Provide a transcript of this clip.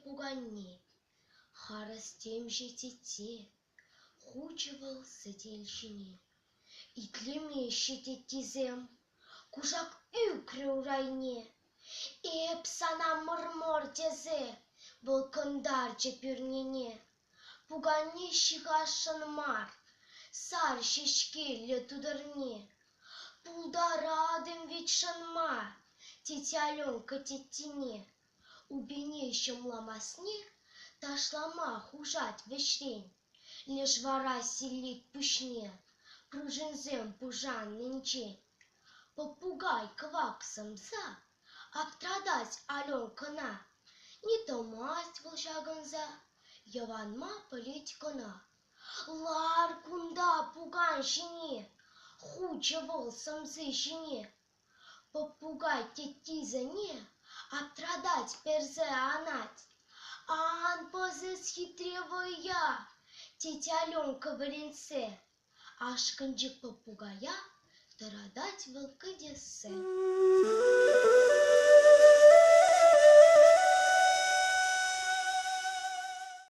пуганне. Харастем же тете, хучевал сетельщине. И тлемещет тетизем, кужак ükре урайне. Эпсана мырмор тезе, волкондарче пюрнене. Пуганне щигашын мар, сар шешкелле тудырне. Пулдарадым ведь шанма, тетяленка теттине. Убенещем ламасне, ташлама хужать вещрень. Лишь вара селит пушне, пружинзем пужан нынче. Попугай кваксом за, обтрадать Аленкана. Не то масть волшагонза, яванма полить кона. Лар кунда пуганщине, хуче волсом зыщине. Попугай тетизане, обтрадать перзе анать. Ан позыс хитревая, тетя Аленка в варенце. Аж кончик попугая, тарадать волкодесе.